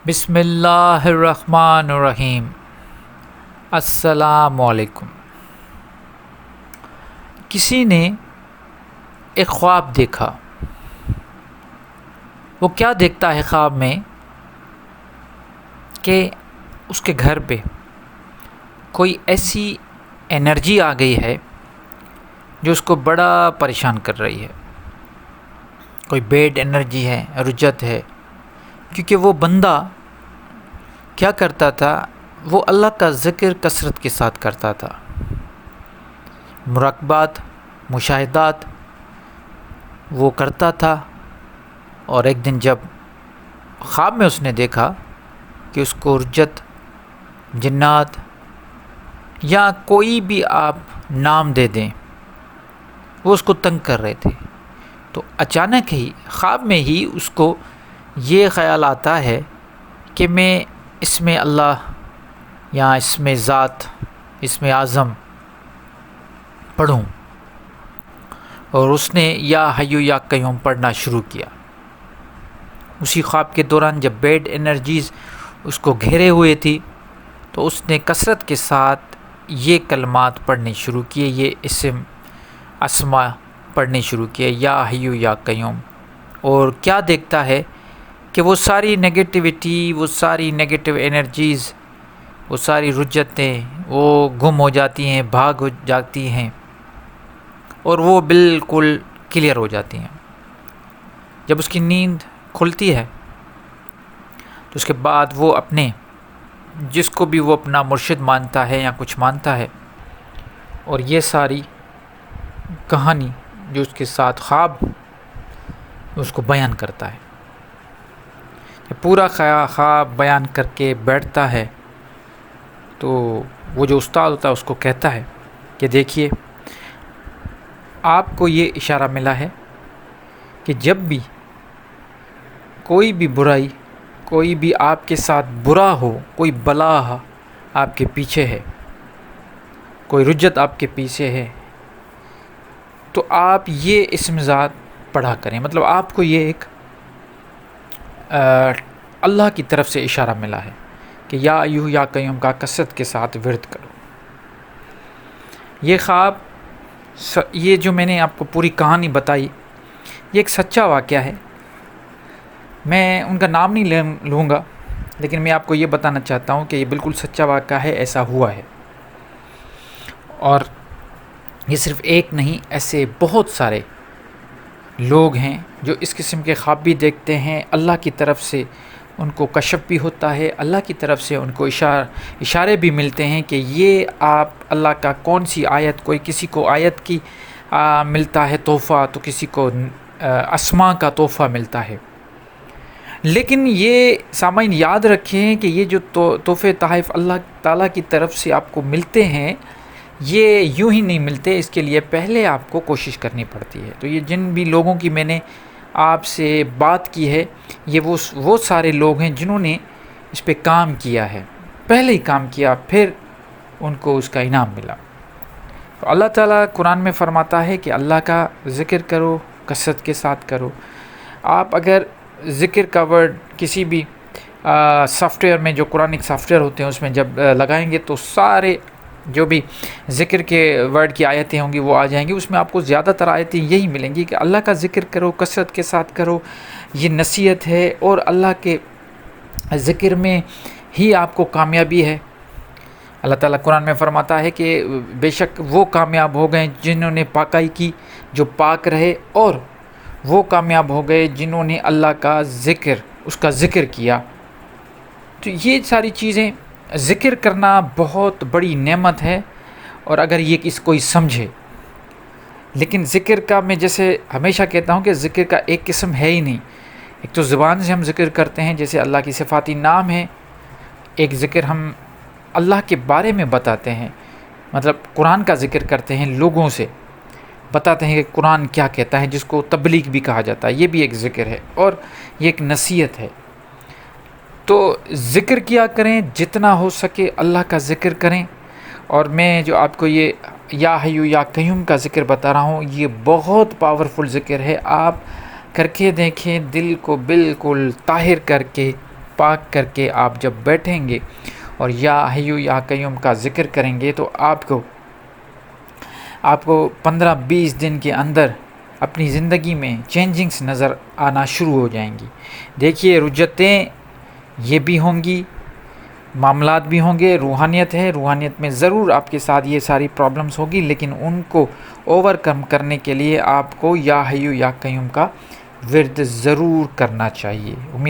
بسم اللہ الرحمن الرحیم۔ السلام علیکم۔ کسی نے ایک خواب دیکھا۔ وہ کیا دیکھتا ہے خواب میں کہ اس کے گھر پہ کوئی ایسی انرجی آ گئی ہے جو اس کو بڑا پریشان کر رہی ہے۔ کوئی بیڈ انرجی ہے، رجت ہے، کیونکہ وہ بندہ کیا کرتا تھا، وہ اللہ کا ذکر کثرت کے ساتھ کرتا تھا، مراقبات، مشاہدات وہ کرتا تھا۔ اور ایک دن جب خواب میں اس نے دیکھا کہ اس کو رجت، جنات یا کوئی بھی آپ نام دے دیں، وہ اس کو تنگ کر رہے تھے، تو اچانک ہی خواب میں ہی اس کو یہ خیال آتا ہے کہ میں اس میں اللہ یا اس میں ذات، اس میں اعظم پڑھوں، اور اس نے یا حیو یا قیوم پڑھنا شروع کیا۔ اسی خواب کے دوران جب بیڈ انرجیز اس کو گھیرے ہوئے تھی تو اس نے کثرت کے ساتھ یہ کلمات پڑھنے شروع کیے، یہ اسم اسما پڑھنے شروع کیے، یا حیو یا قیوم۔ اور کیا دیکھتا ہے کہ وہ ساری نگیٹیوٹی، وہ ساری نگیٹیو انرجیز، وہ ساری رجتیں وہ گم ہو جاتی ہیں، بھاگ ہو جاتی ہیں، اور وہ بالکل کلیئر ہو جاتی ہیں۔ جب اس کی نیند کھلتی ہے تو اس کے بعد وہ اپنے جس کو بھی وہ اپنا مرشد مانتا ہے یا کچھ مانتا ہے، اور یہ ساری کہانی جو اس کے ساتھ خواب اس کو بیان کرتا ہے، پورا خواب بیان کر کے بیٹھتا ہے، تو وہ جو استاد ہوتا ہے اس کو کہتا ہے کہ دیکھیے، آپ کو یہ اشارہ ملا ہے کہ جب بھی کوئی بھی برائی، کوئی بھی آپ کے ساتھ برا ہو، کوئی بلا آپ کے پیچھے ہے، کوئی رجت آپ کے پیچھے ہے، تو آپ یہ اسم ذات پڑھا کریں۔ مطلب آپ کو یہ ایک اللہ کی طرف سے اشارہ ملا ہے کہ یا ایوہ یا قیوم کا کثرت کے ساتھ ورد کرو۔ یہ خواب، یہ جو میں نے آپ کو پوری کہانی بتائی، یہ ایک سچا واقعہ ہے۔ میں ان کا نام نہیں لوں گا، لیکن میں آپ کو یہ بتانا چاہتا ہوں کہ یہ بالکل سچا واقعہ ہے، ایسا ہوا ہے۔ اور یہ صرف ایک نہیں، ایسے بہت سارے لوگ ہیں جو اس قسم کے خواب بھی دیکھتے ہیں، اللہ کی طرف سے ان کو کشف بھی ہوتا ہے، اللہ کی طرف سے ان کو اشارے بھی ملتے ہیں کہ یہ آپ اللہ کا کون سی آیت، کوئی کسی کو آیت کی ملتا ہے تحفہ، تو کسی کو اسماء کا تحفہ ملتا ہے۔ لیکن یہ سامعین یاد رکھیں کہ یہ جو تحفے تحائف اللہ تعالیٰ کی طرف سے آپ کو ملتے ہیں، یہ یوں ہی نہیں ملتے، اس کے لیے پہلے آپ کو کوشش کرنی پڑتی ہے۔ تو یہ جن بھی لوگوں کی میں نے آپ سے بات کی ہے، یہ وہ سارے لوگ ہیں جنہوں نے اس پہ کام کیا ہے، پہلے ہی کام کیا، پھر ان کو اس کا انعام ملا۔ تو اللہ تعالیٰ قرآن میں فرماتا ہے کہ اللہ کا ذکر کرو، کثرت کے ساتھ کرو۔ آپ اگر ذکر کا ورڈ کسی بھی سافٹ ویئر میں، جو قرآنک سافٹ ویئر ہوتے ہیں، اس میں جب لگائیں گے تو سارے جو بھی ذکر کے ورڈ کی آیتیں ہوں گی وہ آ جائیں گی۔ اس میں آپ کو زیادہ تر آیتیں یہی ملیں گی کہ اللہ کا ذکر کرو، کثرت کے ساتھ کرو، یہ نصیحت ہے، اور اللہ کے ذکر میں ہی آپ کو کامیابی ہے۔ اللہ تعالیٰ قرآن میں فرماتا ہے کہ بے شک وہ کامیاب ہو گئے جنہوں نے پاکائی کی، جو پاک رہے، اور وہ کامیاب ہو گئے جنہوں نے اللہ کا ذکر، اس کا ذکر کیا۔ تو یہ ساری چیزیں، ذکر کرنا بہت بڑی نعمت ہے، اور اگر یہ کوئی سمجھے۔ لیکن ذکر کا، میں جیسے ہمیشہ کہتا ہوں کہ ذکر کا ایک قسم ہے ہی نہیں۔ ایک تو زبان سے ہم ذکر کرتے ہیں، جیسے اللہ کی صفاتی نام ہے، ایک ذکر ہم اللہ کے بارے میں بتاتے ہیں، مطلب قرآن کا ذکر کرتے ہیں، لوگوں سے بتاتے ہیں کہ قرآن کیا کہتا ہے، جس کو تبلیغ بھی کہا جاتا ہے، یہ بھی ایک ذکر ہے، اور یہ ایک نصیحت ہے۔ تو ذکر کیا کریں، جتنا ہو سکے اللہ کا ذکر کریں۔ اور میں جو آپ کو یہ یا حیو یا قیوم کا ذکر بتا رہا ہوں، یہ بہت پاورفل ذکر ہے، آپ کر کے دیکھیں، دل کو بالکل طاہر کر کے پاک کر کے آپ جب بیٹھیں گے اور یا حیو یا قیوم کا ذکر کریں گے تو آپ کو 15-20 دن کے اندر اپنی زندگی میں چینجنگز نظر آنا شروع ہو جائیں گی. دیکھیے رجتیں یہ بھی ہوں گی، معاملات بھی ہوں گے، روحانیت ہے، روحانیت میں ضرور آپ کے ساتھ یہ ساری پرابلمز ہوگی، لیکن ان کو اوور کم کرنے کے لیے آپ کو یا حیو یا قیوم کا ورد ضرور کرنا چاہیے.